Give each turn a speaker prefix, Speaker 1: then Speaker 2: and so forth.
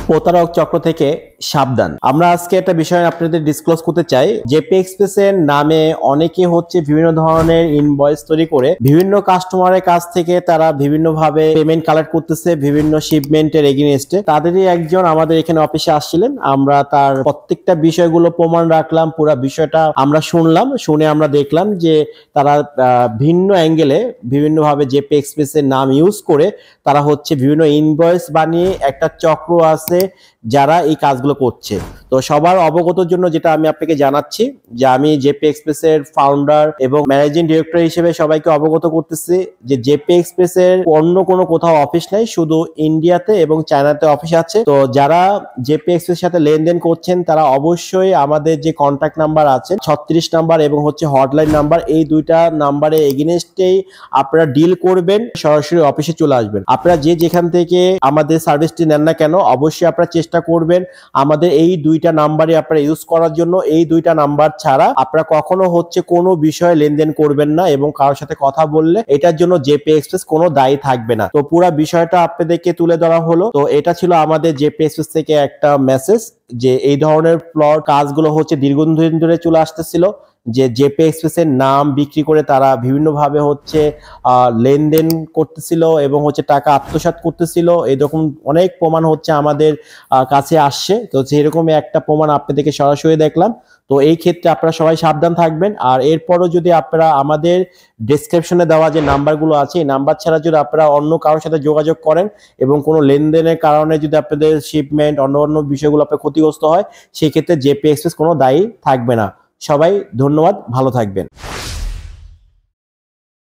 Speaker 1: প্রতারক চক্র থেকে সাবধান। আমরা আজকে একটা বিষয় আপনাদের ডিসক্লোজ করতে চাই। জেপি এক্সপ্রেসের নামে অনেকে হচ্ছে বিভিন্ন ধরনের ইনভয়েস তৈরি করে বিভিন্ন কাস্টমারের কাছ থেকে তারা বিভিন্নভাবে পেমেন্ট কালেক্ট করতেছে বিভিন্ন শিপমেন্টের এগেইনস্টে। তাদেরই একজন আমাদের এখানে অফিসে আসছিলেন, আমরা তার প্রত্যেকটা বিষয়গুলো প্রমাণ রাখলাম, পুরো বিষয়টা আমরা শুনলাম, শুনে আমরা দেখলাম যে তারা ভিন্ন অ্যাঙ্গেলে বিভিন্নভাবে জেপি এক্সপ্রেসের নাম ইউজ করে তারা হচ্ছে বিভিন্ন ইনভয়েস বানিয়ে একটা চক্র আছে যারা এই কাজগুলো করছে। তো সবার অবগতর জন্য যেটা আমি আপনাকে জানাচ্ছি যে আমি জেপি এক্সপ্রেসের ফাউন্ডার এবং ম্যানেজিং ডিরেক্টর হিসেবে সবাইকে অবগত করতেছি যে জেপি এক্সপ্রেসের অন্য কোনো কোথাও অফিস নাই, শুধু ইন্ডিয়াতে এবং চায়নাতে অফিস আছে। তো যারা জেপি এক্সপ্রেসের সাথে লেনদেন করছেন তারা অবশ্যই আমাদের যে কন্ট্যাক্ট নাম্বার আছে 36 নাম্বার এবং হচ্ছে হটলাইন নাম্বার, এই দুইটা নাম্বারে এগেইনস্টেই আপনারা ডিল করবেন, সরাসরি অফিসে চলে আসবেন। আপনারা যে যেখান থেকে আমাদের সার্ভিসটি নেন না কেন অবশ্যই আপনারা চেষ্টা করবেন আমাদের এই দুইটা নাম্বারে আপনারা ইউজ করার জন্য। এই দুইটা নাম্বার ছাড়া আপনারা কখনো হচ্ছে কোনো বিষয়ে লেনদেন করবেন না এবং কারোর সাথে কথা বললে এটার জন্য জেপি এক্সপ্রেস কোনো দায়ী থাকবে না। তো পুরো বিষয়টা আপনাদেরকে তুলে ধরা হলো। তো এটা ছিল আমাদের জেপি এক্সপ্রেস থেকে একটা মেসেজ যে এই ধরনের ফ্লড কাজগুলো হচ্ছে দীর্ঘদিন ধরে চলে আসতেছিল, যে জেপি এক্সপ্রেসের নাম বিক্রি করে তারা বিভিন্নভাবে হচ্ছে লেনদেন করতেছিল এবং হচ্ছে টাকা আত্মসাৎ করতেছিল। এরকম অনেক প্রমাণ হচ্ছে আমাদের কাছে আসছে। তো সেরকমই একটা প্রমাণ আপনাদেরকে সরাসরি দেখলাম। তো এই ক্ষেত্রে আপনারা সবাই সাবধান থাকবেন। আর এরপরও যদি আপনারা আমাদের ডেসক্রিপশনে দেওয়া যে নাম্বারগুলো আছে এই নাম্বার ছাড়া যদি আপনারা অন্য কারোর সাথে যোগাযোগ করেন এবং কোনো লেনদেনের কারণে যদি আপনাদের শিপমেন্ট অন্য বিষয়গুলো আপনার ক্ষতিগ্রস্ত হয়, সেই ক্ষেত্রে জেপি এক্সপ্রেস কোনো দায়ী থাকবে না। সবাই ধন্যবাদ, ভালো থাকবেন।